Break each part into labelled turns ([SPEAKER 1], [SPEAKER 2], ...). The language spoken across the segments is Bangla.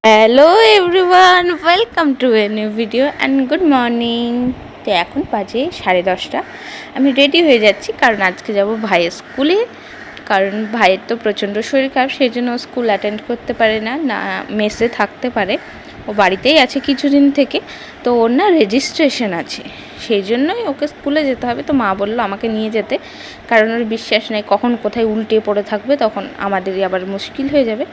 [SPEAKER 1] Hello everyone, welcome to a new video and good morning. তো এখন বাজে 10:30। আমি রেডি হয়ে যাচ্ছি কারণ আজকে যাব ভাইয়ের স্কুলে। কারণ ভাইয়ের তো প্রচণ্ড শরীর খারাপ, সেই জন্য স্কুল অ্যাটেন্ড করতে পারে না, মেসে থাকতে পারে। ও বাড়িতেই আছে কিছুদিন থেকে। তো ওর না রেজিস্ট্রেশন আছে, সেই জন্যই ওকে স্কুলে যেতে হবে। তো মা বললো আমাকে নিয়ে যেতে, কারণ ওর বিশ্বাস নেই কখন কোথায় উল্টে পড়ে থাকবে, তখন আমাদেরই আবার মুশকিল হয়ে যাবে।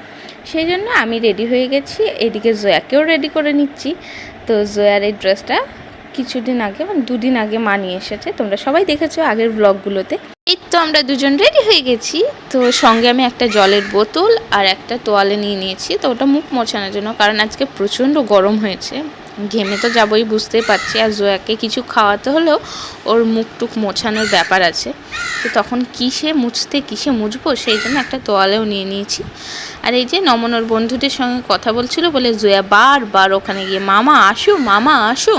[SPEAKER 1] সেই জন্য আমি রেডি হয়ে গেছি, এদিকে জয়াকেও রেডি করে নিচ্ছি। তো জয়ার এই ড্রেসটা কিছুদিন আগে, মানে 2 দিন আগে মা নিয়ে এসেছে, তোমরা সবাই দেখেছো আগের ব্লগগুলোতে। এই তো আমরা দুজন রেডি হয়ে গেছি। তো সঙ্গে আমি একটা জলের বোতল আর একটা তোয়ালে নিয়ে নিয়েছি, তো ওটা মুখ মোছানোর জন্য, কারণ আজকে প্রচণ্ড গরম হয়েছে, ঘেমে তো যাবোই বুঝতেই পারছি। আর জয়াকে কিছু খাওয়াতে হলেও ওর মুখ টুক মোছানোর ব্যাপার আছে। তো তখন কিসে মুছবো, সেই জন্য একটা তোয়ালেও নিয়ে নিয়েছি। আর এই যে নমন ওর বন্ধুদের সঙ্গে কথা বলছিল বলে জয়া বারবার ওখানে গিয়ে মামা আসো।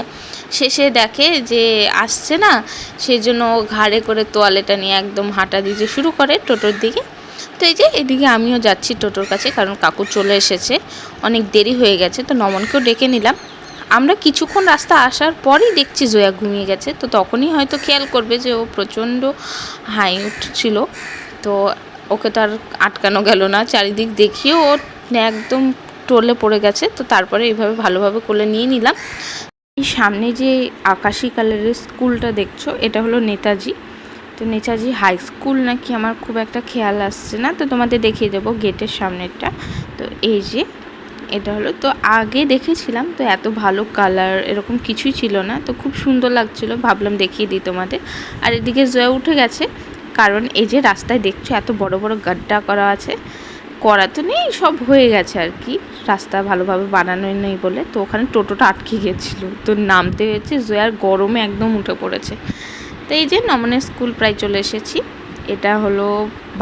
[SPEAKER 1] শেষে দেখে যে আসছে না, সেই জন্য ও ঘাড়ে করে তোয়ালেটা নিয়ে একদম হাঁটা দিতে শুরু করে টোটোর দিকে। তো এই যে এদিকে আমিও যাচ্ছি টোটোর কাছে, কারণ কাকু চলে এসেছে, অনেক দেরি হয়ে গেছে। তো নমনকেও ডেকে নিলাম। আমরা কিছুক্ষণ রাস্তা আসার পরেই দেখছি জয়া ঘুমিয়ে গেছে। তো তখনই হয়তো খেয়াল করবে যে ও প্রচণ্ড হাই উঠছিল। তো ওকে তো আর আটকানো গেল না, চারিদিক দেখিয়েও ও একদম টোলে পড়ে গেছে। তো তারপরে এইভাবে ভালোভাবে কোলে নিয়ে নিলাম। এই সামনে যে আকাশি কালারের স্কুলটা দেখছো, এটা হলো নেতাজি। তো নেতাজি হাই স্কুল নাকি, আমার খুব একটা খেয়াল আসছে না, তো তোমাদের দেখিয়ে দেবো গেটের সামনেরটা। তো এই যে এটা হলো, তো আগে দেখেছিলাম, তো এত ভালো কালার এরকম কিছুই ছিল না, তো খুব সুন্দর লাগছিল, ভাবলাম দেখিয়ে দিই তোমাদের। আর এদিকে জয়া উঠে গেছে, কারণ এই যে রাস্তায় দেখছো এত বড় বড় গাড্ডা করা আছে, করা তো নেই, সব হয়ে গেছে আর কি, রাস্তা ভালোভাবে বানানো নেই বলে। তো ওখানে টোটোটা আটকে গেছিলো, তো নামতে হয়েছে, জয়ার গরমে একদম উঠে পড়েছে। তো এই যে নমনের স্কুল প্রায় চলে এসেছি। এটা হলো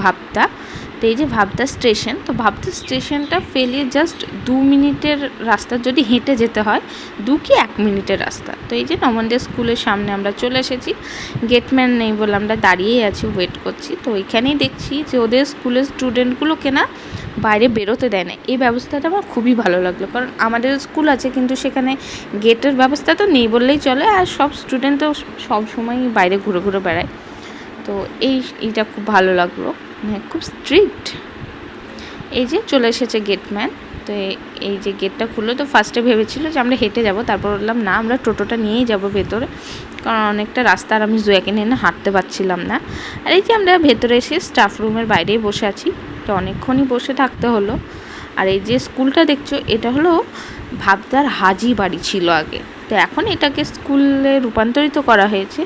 [SPEAKER 1] ভাবতা। তো এই যে ভাবতা স্টেশন, তো ভাবতা স্টেশনটা ফেলিয়ে জাস্ট 2 মিনিটের রাস্তা, যদি হেঁটে যেতে হয় 2 কি 1 মিনিটের রাস্তা। তো এই যে নমনদের স্কুলের সামনে আমরা চলে এসেছি। গেটম্যান নেই বলে আমরা দাঁড়িয়েই আছি, ওয়েট করছি। তো ওইখানেই দেখছি যে ওদের স্কুলের স্টুডেন্টগুলোকে না বাইরে বেরোতে দেয় না। এই ব্যবস্থাটা আমার খুবই ভালো লাগলো, কারণ আমাদের স্কুল আছে কিন্তু সেখানে গেটের ব্যবস্থা তো নেই বললেই চলে, আর সব স্টুডেন্ট তো সব সময় বাইরে ঘুরে ঘুরে বেড়ায়। তো এইটা খুব ভালো লাগলো, মানে খুব স্ট্রিক্ট। এই যে চলে এসেছে গেটম্যান। তো এই যে গেটটা খুললো, তো ফার্স্টে ভেবেছিল যে আমরা হেঁটে যাব, তারপর বললাম না, আমরা টোটোটা নিয়েই যাব ভেতরে, কারণ অনেকটা রাস্তা আর আমি জয়াকে নিয়ে না হাঁটতে পারছিলাম না। আর এই যে আমরা ভেতরে এসে স্টাফ রুমের বাইরেই বসে আছি, তো অনেকক্ষণই বসে থাকতে হলো। আর এই যে স্কুলটা দেখছো, এটা হলো ভাবদার হাজি বাড়ি ছিল আগে, তো এখন এটাকে স্কুলে রূপান্তরিত করা হয়েছে।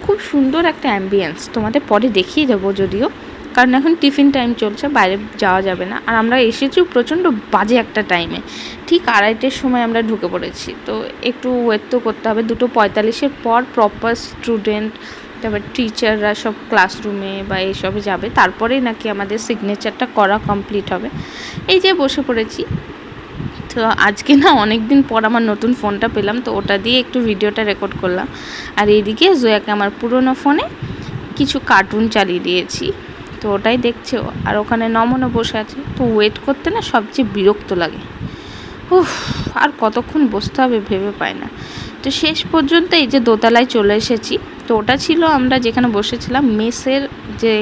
[SPEAKER 1] খুব সুন্দর একটা অ্যাম্বিয়েন্স, তোমাদের পরে দেখিয়ে দেবো যদিও, কারণ এখন টিফিন টাইম চলছে, বাইরে যাওয়া যাবে না। আর আমরা এসেছি প্রচণ্ড বাজে একটা টাইমে, ঠিক 2:30-এর সময় আমরা ঢুকে পড়েছি। তো একটু ওয়েট তো করতে হবে, 2:45-এর পর প্রপার স্টুডেন্ট, তারপর টিচাররা সব ক্লাসরুমে বা এইসবে যাবে, তারপরেই নাকি আমাদের সিগনেচারটা করা কমপ্লিট হবে। এই যে বসে পড়েছি। তো আজকে না অনেক দিন পর আমার নতুন ফোনটা পেলাম, তো ওটা দিয়ে একটু ভিডিওটা রেকর্ড করলাম। আর এইদিকে জয়াকে আমার পুরোনো ফোনে কিছু কার্টুন চালিয়ে দিয়েছি, তো ওটাই দেখছে। আর ওখানে নমনও বসে আছে। তো ওয়েট করতে না সবচেয়ে বিরক্ত লাগে, উফ, আর কতক্ষণ বসতে হবে ভেবে পাই না। তো শেষ পর্যন্ত এই যে দোতলায় চলে এসেছি। তো ওটা ছিল আমরা যেখানে বসেছিলাম মেসের যে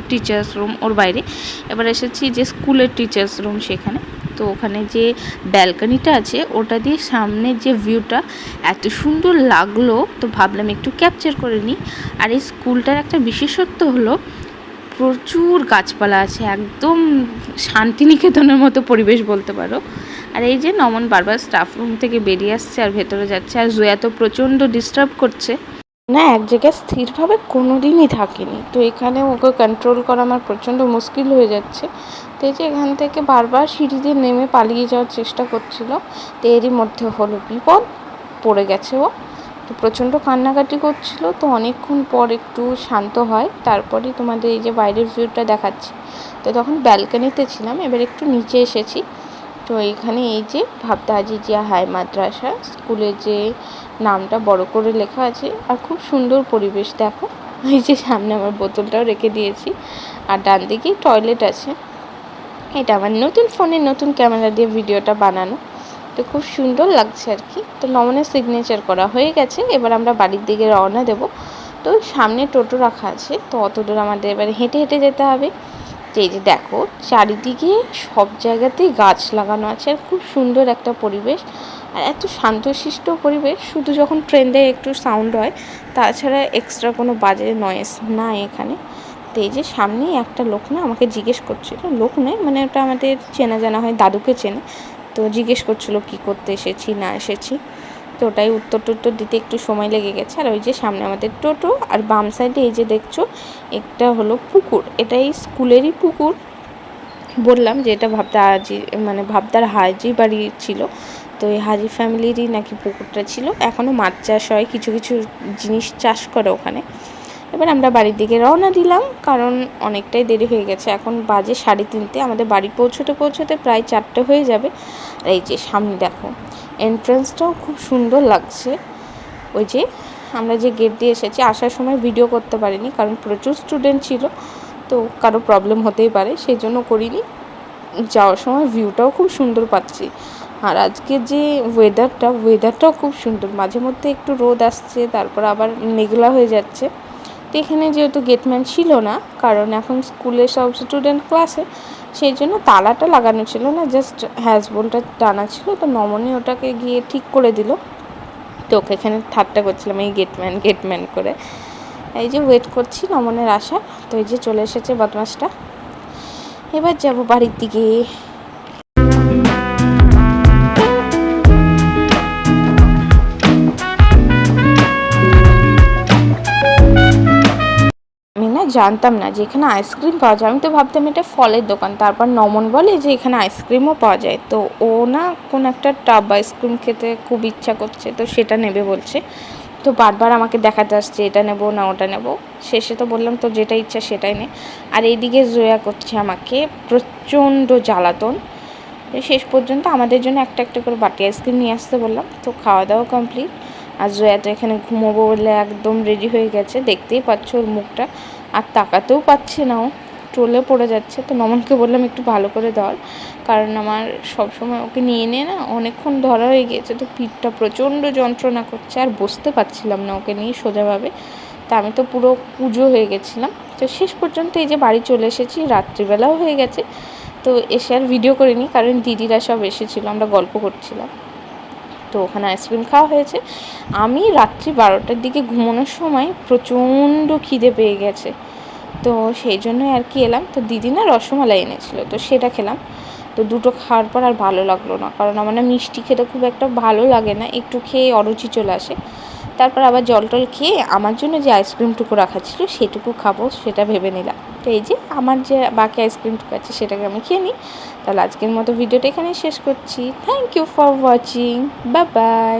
[SPEAKER 1] টিচার্স রুম, ওর বাইরে। এবার এসেছি যে স্কুলের টিচার্স রুম সেখানে। তো ওখানে যে ব্যালকনিটা আছে, ওটা দিয়ে সামনের যে ভিউটা এত সুন্দর লাগলো, তো ভাবলাম একটু ক্যাপচার করে নিই। আর এই স্কুলটার একটা বিশেষত্ব হলো প্রচুর গাছপালা আছে, একদম শান্তিনিকেতনের মতো পরিবেশ বলতে পারো। আর এই যে নমন বারবার স্টাফ রুম থেকে বেরিয়ে আসছে আর ভেতরে যাচ্ছে, আর জয়া তো প্রচণ্ড ডিস্টার্ব করছে না, এক জায়গায় স্থিরভাবে কোনো দিনই থাকেনি। তো এখানে ওকে কন্ট্রোল করা আমার প্রচণ্ড মুশকিল হয়ে যাচ্ছে। তো এই যে এখান থেকে বারবার সিঁড়ি দিয়ে নেমে পালিয়ে যাওয়ার চেষ্টা করছিল, তো এরই মধ্যে হলো বিপদ, পড়ে গেছে ও। তো প্রচণ্ড কান্নাকাটি করছিল। তো অনেকক্ষণ পর একটু শান্ত হয়, তারপরেই তোমাদের এই যে বাইরের ভিউটা দেখাচ্ছি। তো তখন ব্যালকনিতে ছিলাম, এবার একটু নিচে এসেছি। তো এইখানে এই যে ভাবতা আজিজিয়া হাই মাদ্রাসা স্কুলের যে নামটা বড় করে লেখা আছে, আর খুব সুন্দর পরিবেশ দেখো। ওই যে সামনে আমার বোতলটাও রেখে দিয়েছি, আর ডান দিকেই টয়লেট আছে। এটা আমার নতুন ফোনে নতুন ক্যামেরা দিয়ে ভিডিওটা বানানো, তো খুব সুন্দর লাগছে আর কি। তো নমনের সিগনেচার করা হয়ে গেছে, এবার আমরা বাড়ির দিকে রওনা দেব। তো সামনে টোটো রাখা আছে, তো অত দূর আমাদের এবারে হেঁটে হেঁটে যেতে হবে। তো এই যে দেখো চারিদিকে সব জায়গাতেই গাছ লাগানো আছে, আর খুব সুন্দর একটা পরিবেশ, আর এত শান্তশিষ্ট পরিবেশ। শুধু যখন ট্রেনে একটু সাউন্ড হয়, তাছাড়া এক্সট্রা কোনো বাজে নয়েজ নাই এখানে। তো এই যে সামনেই একটা লোক না আমাকে জিজ্ঞেস করছিল, লোক নয় মানে ওটা আমাদের চেনা জানা হয়, দাদুকে চেনে, তো জিজ্ঞেস করছিল কি করতে এসেছি না এসেছি। তো ওটাই উত্তর দিতে একটু সময় লেগে গেছে। আর ওই যে সামনে আমাদের টোটো, আর বাম সাইডে এই যে দেখছো একটা হলো পুকুর, এটাই স্কুলেরই পুকুর। বললাম যে এটা ভাবদার হাজি বাড়ি ছিল, তো এই হাজি ফ্যামিলিরই নাকি পুকুরটা ছিল। এখনও মাছ চাষ হয়, কিছু কিছু জিনিস চাষ করে ওখানে। এবার আমরা বাড়ির দিকে রওনা দিলাম, কারণ অনেকটাই দেরি হয়ে গেছে, এখন বাজে 3:30। আমাদের বাড়ি পৌঁছতে প্রায় 4টে হয়ে যাবে। আর এই যে সামনে দেখো এন্ট্রান্সটাও খুব সুন্দর লাগছে। ওই যে আমরা যে গেট দিয়ে এসেছি, আসার সময় ভিডিও করতে পারিনি কারণ প্রচুর স্টুডেন্ট ছিল, তো কারো প্রবলেম হতেই পারে, সেই জন্য করিনি। যাওয়ার সময় ভিউটাও খুব সুন্দর পাচ্ছি। আর আজকে যে ওয়েদারটাও খুব সুন্দর, মাঝে মধ্যে একটু রোদ আসছে, তারপর আবার মেঘলা হয়ে যাচ্ছে। তো এখানে যেহেতু গেটম্যান ছিল না, কারণ এখন স্কুলে সব স্টুডেন্ট ক্লাসে, সেই জন্য তালাটা লাগানো ছিল না, জাস্ট হ্যাজবোল্টটা টানা ছিল। তো নমনি ওটাকে গিয়ে ঠিক করে দিল। তো ওকে এখানে ঠাট্টা করছিলাম এই গেটম্যান করে। এই যে ওয়েট করছি নমনের আশা। তো এই যে চলে এসেছে বদমাসটা, এবার যাব বাড়ির দিকে। আমি না জানতাম না যে এখানে আইসক্রিম পাওয়া যায়, আমি তো ভাবতাম এটা ফলের দোকান। তারপর নমন বলে যে এখানে আইসক্রিমও পাওয়া যায়। তো ও না কোন একটা টাব আইসক্রিম খেতে খুব ইচ্ছা করছে, তো সেটা নেবে বলছে। তো বারবার আমাকে দেখাতে আসছে এটা নেবো না ওটা নেবো। শেষে তো বললাম তো যেটা ইচ্ছা সেটাই নে। আর এইদিকে জয়া করছে আমাকে প্রচণ্ড জ্বালাতন। শেষ পর্যন্ত আমাদের জন্য একটা একটা করে বাটি আইসক্রিম নিয়ে আসতে বললাম। তো খাওয়া দাওয়া কমপ্লিট। আর জয়া তো এখানে ঘুমোবো বলে একদম রেডি হয়ে গেছে, দেখতেই পাচ্ছ ওর মুখটা, আর তাকাতেও পাচ্ছে না, ও ট্রোলে পড়ে যাচ্ছে। তো নমনকে বললাম একটু ভালো করে ধর, কারণ আমার সবসময় ওকে নিয়ে না অনেকক্ষণ ধরা হয়ে গিয়েছে, তো পিঠটা প্রচণ্ড যন্ত্রণা করছে, আর বসতে পারছিলাম না ওকে নিয়ে সোজাভাবে। তা আমি তো পুরো পুজো হয়ে গেছিলাম। তো শেষ পর্যন্ত এই যে বাড়ি চলে এসেছি, রাত্রিবেলাও হয়ে গেছে। তো এসে আর ভিডিও করিনি, কারণ দিদিরা সব এসেছিলো, আমরা গল্প করছিলাম। তো ওখানে আইসক্রিম খাওয়া হয়েছে। আমি রাত্রি 12টার দিকে ঘুমানোর সময় প্রচণ্ড খিদে পেয়ে গেছে, তো সেই জন্যই আর কি এলাম। তো দিদি না রসমালাই এনেছিল, তো সেটা খেলাম। তো দুটো খাওয়ার পর আর ভালো লাগলো না, কারণ আমার না মিষ্টি খেতে খুব একটা ভালো লাগে না, একটু খেয়ে অরুচি চলে আসে। তারপর আবার জল টল খেয়ে আমার জন্য যে আইসক্রিমটুকু রাখা ছিল সেটুকু খাবো, সেটা ভেবে নিলাম। তো এই যে আমার যে বাকি আইসক্রিমটুকু আছে সেটাকে আমি খেয়ে নিই। তাহলে আজকের মতো ভিডিওটা এখানেই শেষ করছি। Thank you for watching, bye by.